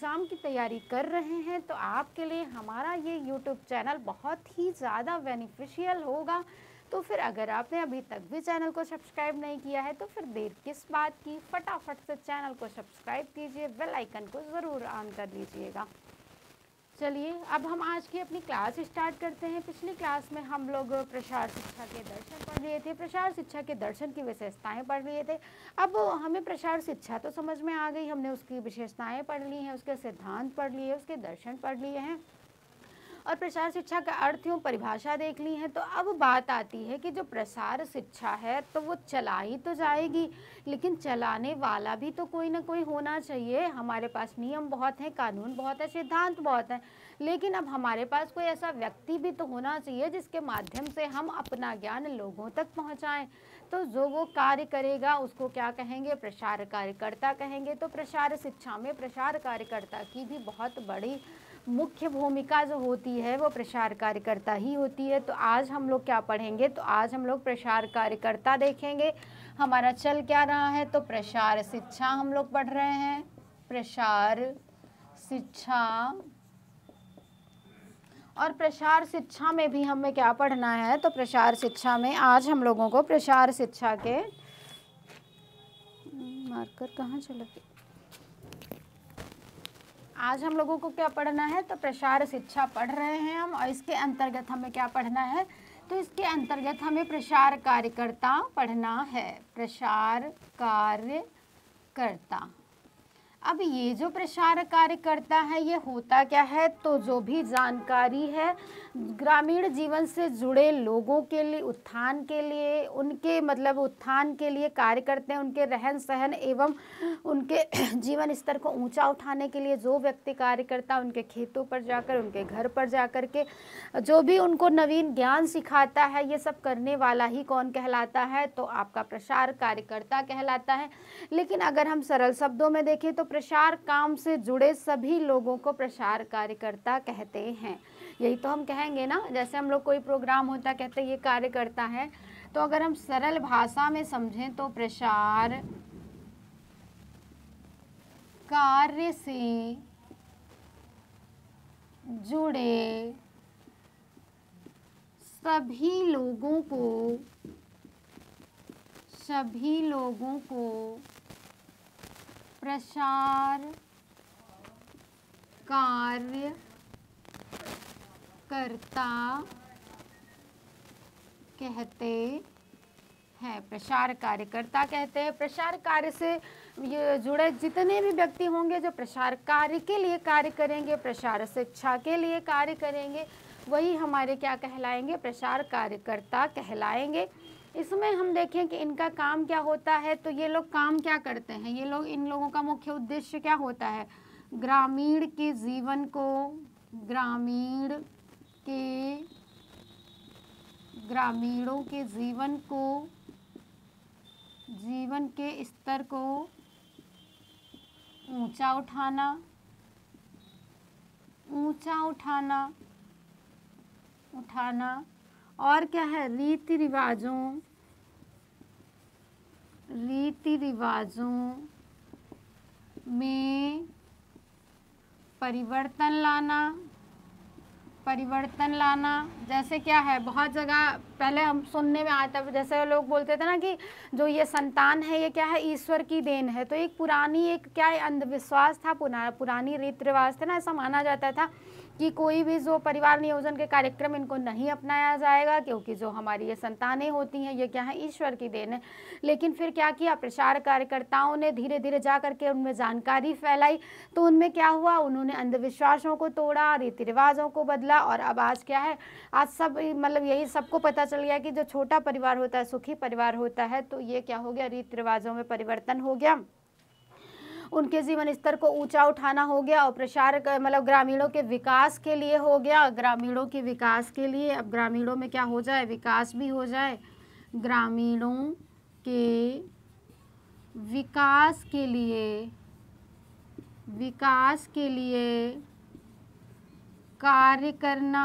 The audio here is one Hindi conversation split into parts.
एग्ज़ाम की तैयारी कर रहे हैं तो आपके लिए हमारा ये यूट्यूब चैनल बहुत ही ज़्यादा बेनिफिशियल होगा। तो फिर अगर आपने अभी तक भी चैनल को सब्सक्राइब नहीं किया है तो फिर देर किस बात की, फटाफट से चैनल को सब्सक्राइब कीजिए, बेल आइकन को ज़रूर ऑन कर लीजिएगा। चलिए अब हम आज की अपनी क्लास स्टार्ट करते हैं। पिछली क्लास में हम लोग प्रसार शिक्षा के दर्शन पढ़ लिए थे, प्रसार शिक्षा के दर्शन की विशेषताएं पढ़ लिए थे। अब हमें प्रसार शिक्षा तो समझ में आ गई, हमने उसकी विशेषताएं पढ़ ली हैं, उसके सिद्धांत पढ़ लिए, उसके दर्शन पढ़ लिए हैं और प्रसार शिक्षा का अर्थ एवं परिभाषा देख ली है। तो अब बात आती है कि जो प्रसार शिक्षा है तो वो चलाई तो जाएगी, लेकिन चलाने वाला भी तो कोई ना कोई होना चाहिए। हमारे पास नियम बहुत हैं, कानून बहुत है, सिद्धांत बहुत है, लेकिन अब हमारे पास कोई ऐसा व्यक्ति भी तो होना चाहिए जिसके माध्यम से हम अपना ज्ञान लोगों तक पहुंचाएं। तो जो वो कार्य करेगा उसको क्या कहेंगे? प्रसार कार्यकर्ता कहेंगे। तो प्रसार शिक्षा में प्रसार कार्यकर्ता की भी बहुत बड़ी मुख्य भूमिका जो होती है वो प्रसार कार्यकर्ता ही होती है। तो आज हम लोग क्या पढ़ेंगे? तो आज हम लोग प्रसार कार्यकर्ता देखेंगे। हमारा चल क्या रहा है? तो प्रसार शिक्षा हम लोग पढ़ रहे हैं, प्रसार शिक्षा। और प्रसार शिक्षा में भी हमें क्या पढ़ना है? तो प्रसार शिक्षा में आज हम लोगों को प्रसार शिक्षा के मार्कर कहाँ चला गया? आज हम लोगों को क्या पढ़ना है? तो प्रसार शिक्षा पढ़ रहे हैं हम, और इसके अंतर्गत हमें क्या पढ़ना है? तो इसके अंतर्गत हमें प्रसार कार्यकर्ता पढ़ना है, प्रसार कार्यकर्ता। अब ये जो प्रसार कार्यकर्ता है ये होता क्या है? तो जो भी जानकारी है ग्रामीण जीवन से जुड़े लोगों के लिए, उत्थान के लिए, उनके मतलब उत्थान के लिए कार्य करते हैं, उनके रहन सहन एवं उनके जीवन स्तर को ऊंचा उठाने के लिए जो व्यक्ति कार्य करता है, उनके खेतों पर जाकर, उनके घर पर जाकर के जो भी उनको नवीन ज्ञान सिखाता है, ये सब करने वाला ही कौन कहलाता है? तो आपका प्रसार कार्यकर्ता कहलाता है। लेकिन अगर हम सरल शब्दों में देखें तो प्रसार काम से जुड़े सभी लोगों को प्रसार कार्यकर्ता कहते हैं। यही तो हम कहेंगे ना, जैसे हम लोग कोई प्रोग्राम होता कहते हैं ये कार्य करता है। तो अगर हम सरल भाषा में समझें तो प्रसार कार्य से जुड़े सभी लोगों को प्रसार कार्यकर्ता कहते हैं, प्रसार कार्यकर्ता कहते हैं। प्रसार कार्य से ये जुड़े जितने भी व्यक्ति होंगे जो प्रसार कार्य के लिए कार्य करेंगे, प्रसार शिक्षा के लिए कार्य करेंगे, वही हमारे क्या कहलाएंगे? प्रसार कार्यकर्ता कहलाएंगे। इसमें हम देखें कि इनका काम क्या होता है। तो ये लोग काम क्या करते हैं? ये लोग, इन लोगों का मुख्य उद्देश्य क्या होता है? ग्रामीणों के जीवन के स्तर को ऊंचा उठाना और क्या है? रीति रिवाजों में परिवर्तन लाना। जैसे क्या है, बहुत जगह पहले हम सुनने में आता है, जैसे लोग बोलते थे ना कि जो ये संतान है ये क्या है? ईश्वर की देन है। तो एक पुरानी एक क्या है? अंधविश्वास था, पुरानी रीति रिवाज थे ना, ऐसा माना जाता था कि कोई भी जो परिवार नियोजन के कार्यक्रम इनको नहीं अपनाया जाएगा, क्योंकि जो हमारी ये संतानें होती हैं ये क्या है? ईश्वर की देन है। लेकिन फिर क्या किया? प्रसार कार्यकर्ताओं ने धीरे धीरे जा करके उनमें जानकारी फैलाई। तो उनमें क्या हुआ? उन्होंने अंधविश्वासों को तोड़ा, रीति रिवाजों को बदला, और अब आज क्या है? आज सब मतलब यही सबको पता चल गया कि जो छोटा परिवार होता है सुखी परिवार होता है। तो ये क्या हो गया? रीति रिवाजों में परिवर्तन हो गया, उनके जीवन स्तर को ऊंचा उठाना हो गया, और प्रसार मतलब ग्रामीणों के विकास के लिए हो गया। ग्रामीणों के विकास के लिए, अब ग्रामीणों में क्या हो जाए? विकास भी हो जाए। ग्रामीणों के विकास के लिए कार्य करना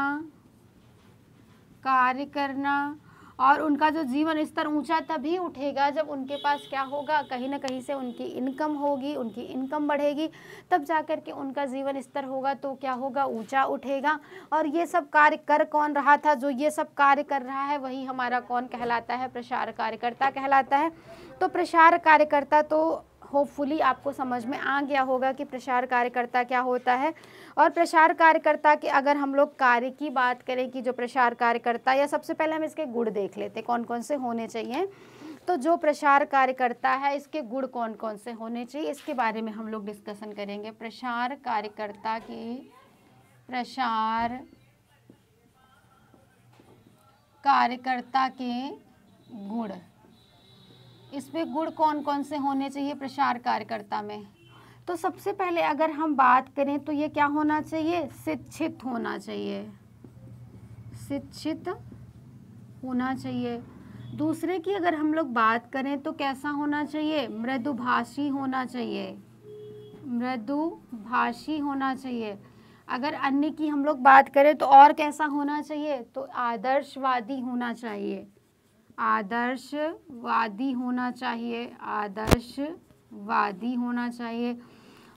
और उनका जो जीवन स्तर ऊंचा तभी उठेगा जब उनके पास क्या होगा, कहीं ना कहीं से उनकी इनकम होगी, उनकी इनकम बढ़ेगी, तब जा कर के उनका जीवन स्तर होगा तो क्या होगा, ऊंचा उठेगा। और ये सब कार्य कर कौन रहा था, जो ये सब कार्य कर रहा है वही हमारा कौन कहलाता है, प्रसार कार्यकर्ता कहलाता है। तो प्रसार कार्यकर्ता तो होपफुली आपको समझ में आ गया होगा कि प्रसार कार्यकर्ता क्या होता है। और प्रसार कार्यकर्ता के अगर हम लोग कार्य की बात करें कि जो प्रसार कार्यकर्ता, या सबसे पहले हम इसके गुण देख लेते कौन कौन से होने चाहिए। तो जो प्रसार कार्यकर्ता है इसके गुण कौन कौन से होने चाहिए, इसके बारे में हम लोग डिस्कशन करेंगे। प्रसार कार्यकर्ता के गुण, इसमें गुण कौन कौन से होने चाहिए प्रसार कार्यकर्ता में। तो सबसे पहले अगर हम बात करें तो ये क्या होना चाहिए, शिक्षित होना चाहिए, शिक्षित होना चाहिए। दूसरे की अगर हम लोग बात करें तो कैसा होना चाहिए, मृदुभाषी होना चाहिए, मृदुभाषी होना चाहिए। अगर अन्य की हम लोग बात करें तो और कैसा होना चाहिए, तो आदर्शवादी होना चाहिए, आदर्शवादी होना चाहिए, आदर्शवादी होना चाहिए।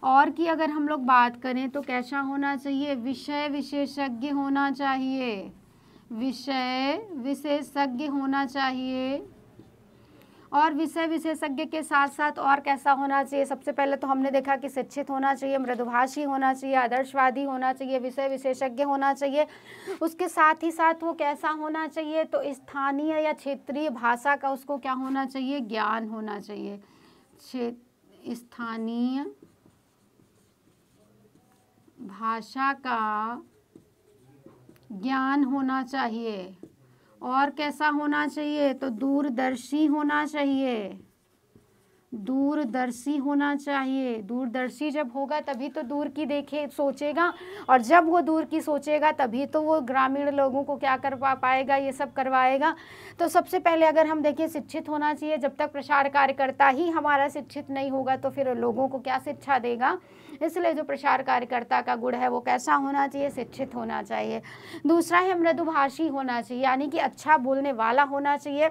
और की अगर हम लोग बात करें तो कैसा होना चाहिए, विषय विशेषज्ञ होना चाहिए, विषय विशेषज्ञ होना चाहिए। और विषय विशेषज्ञ के साथ साथ और कैसा होना चाहिए, सबसे पहले तो हमने देखा कि शिक्षित होना चाहिए, मृदुभाषी होना चाहिए, आदर्शवादी होना चाहिए, विषय विशेषज्ञ होना चाहिए। उसके साथ ही साथ वो कैसा होना चाहिए, तो स्थानीय या क्षेत्रीय भाषा का उसको क्या होना चाहिए, ज्ञान होना चाहिए, स्थानीय भाषा का ज्ञान होना चाहिए। और कैसा होना चाहिए, तो दूरदर्शी होना चाहिए, दूरदर्शी होना चाहिए। दूरदर्शी जब होगा तभी तो दूर की देखे सोचेगा, और जब वो दूर की सोचेगा तभी तो वो ग्रामीण लोगों को क्या करवा पाएगा, ये सब करवाएगा। तो सबसे पहले अगर हम देखें शिक्षित होना चाहिए। जब तक प्रसार कार्यकर्ता ही हमारा शिक्षित नहीं होगा तो फिर लोगों को क्या शिक्षा देगा। इसलिए जो प्रसार कार्यकर्ता का गुण है वो कैसा होना चाहिए, शिक्षित होना चाहिए। दूसरा है मृदुभाषी होना चाहिए, यानी कि अच्छा बोलने वाला होना चाहिए।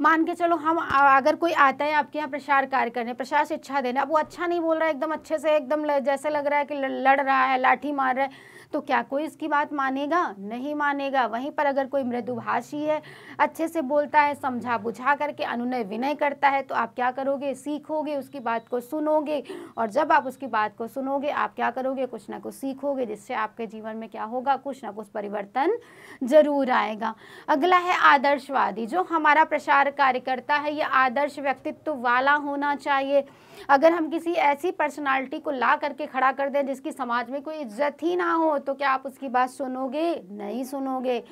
मान के चलो हम अगर कोई आता है आपके यहाँ प्रसार कार्य करने, प्रसार शिक्षा देने, अब वो अच्छा नहीं बोल रहा है, एकदम अच्छे से एकदम जैसे लग रहा है कि लड़ रहा है, लाठी मार रहा है, तो क्या कोई इसकी बात मानेगा, नहीं मानेगा। वहीं पर अगर कोई मृदुभाषी है, अच्छे से बोलता है, समझा बुझा करके अनुनय विनय करता है, तो आप क्या करोगे, सीखोगे, उसकी बात को सुनोगे। और जब आप उसकी बात को सुनोगे आप क्या करोगे, कुछ ना कुछ सीखोगे, जिससे आपके जीवन में क्या होगा, कुछ ना कुछ परिवर्तन जरूर आएगा। अगला है आदर्शवादी। जो हमारा प्रसार कार्यकर्ता है ये आदर्श व्यक्तित्व वाला होना चाहिए। अगर हम किसी ऐसी पर्सनालिटी को ला करके खड़ा कर दें जिसकी समाज में कोई इज्जत ही ना हो, तो क्या आप उसकी बात सुनोगे, नहीं सुनोगे।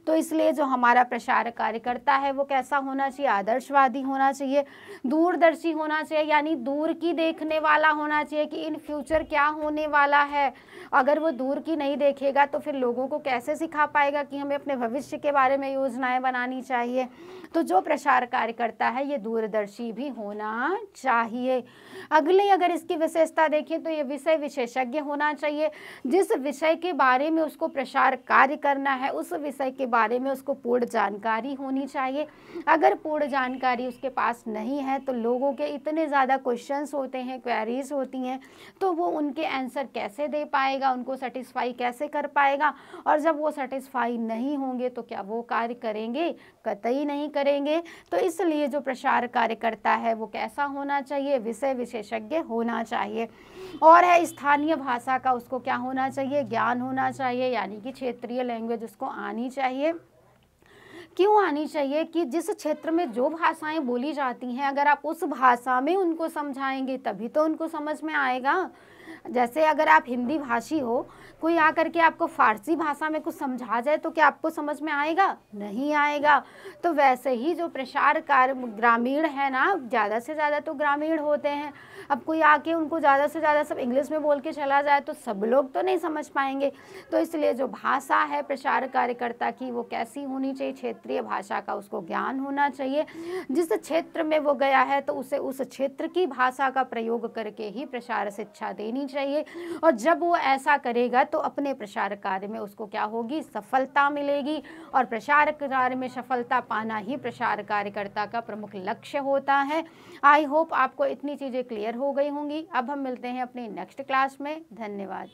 तो इसलिए जो हमारा प्रसार कार्यकर्ता है वो कैसा होना चाहिए, आदर्शवादी होना चाहिए। दूरदर्शी होना चाहिए, यानी दूर की देखने वाला होना चाहिए कि इन फ्यूचर क्या होने वाला है। अगर वो दूर की नहीं देखेगा तो फिर लोगों को कैसे सिखा पाएगा कि हमें अपने भविष्य के बारे में योजनाएं बनानी चाहिए। तो जो प्रसार कार्यकर्ता है ये दूरदर्शी भी होना चाहिए। अगले अगर इसकी विशेषता देखें तो ये विषय विशेषज्ञ होना चाहिए। जिस विषय के बारे में उसको प्रसार कार्य करना है उस विषय के बारे में उसको पूर्ण जानकारी होनी चाहिए। अगर पूर्ण जानकारी उसके पास नहीं है तो लोगों के इतने ज़्यादा क्वेश्चंस होते हैं, क्वेरीज होती हैं, तो वो उनके आंसर कैसे दे पाएगा, उनको सेटिस्फाई कैसे कर पाएगा। और जब वो सेटिस्फाई नहीं होंगे तो क्या वो कार्य करेंगे, कतई नहीं करेंगे। तो इसलिए जो प्रसार कार्यकर्ता है वो कैसा होना चाहिए, विषय विशेषज्ञ होना चाहिए। और है स्थानीय भाषा का उसको क्या होना चाहिए, ज्ञान होना चाहिए, यानी कि क्षेत्रीय लैंग्वेज उसको आनी चाहिए। क्यों आनी चाहिए कि जिस क्षेत्र में जो भाषाएं बोली जाती हैं अगर आप उस भाषा में उनको समझाएंगे तभी तो उनको समझ में आएगा। जैसे अगर आप हिंदी भाषी हो, कोई आकर के आपको फारसी भाषा में कुछ समझा जाए तो क्या आपको समझ में आएगा, नहीं आएगा। तो वैसे ही जो प्रसार कार्य ग्रामीण है ना, ज़्यादा से ज़्यादा तो ग्रामीण होते हैं। अब कोई आके उनको ज़्यादा से ज़्यादा सब इंग्लिश में बोल के चला जाए तो सब लोग तो नहीं समझ पाएंगे। तो इसलिए जो भाषा है प्रसार कार्यकर्ता की वो कैसी होनी चाहिए, क्षेत्रीय भाषा का उसको ज्ञान होना चाहिए। जिस क्षेत्र में वो गया है तो उसे उस क्षेत्र की भाषा का प्रयोग करके ही प्रसार शिक्षा देनी चाहिए। और जब वो ऐसा करेगा तो अपने प्रचार कार्य में उसको क्या होगी, सफलता मिलेगी। और प्रचार कार्य में सफलता पाना ही प्रचार कार्यकर्ता का प्रमुख लक्ष्य होता है। आई होप आपको इतनी चीज़ें क्लियर हो गई होंगी। अब हम मिलते हैं अपनी नेक्स्ट क्लास में। धन्यवाद।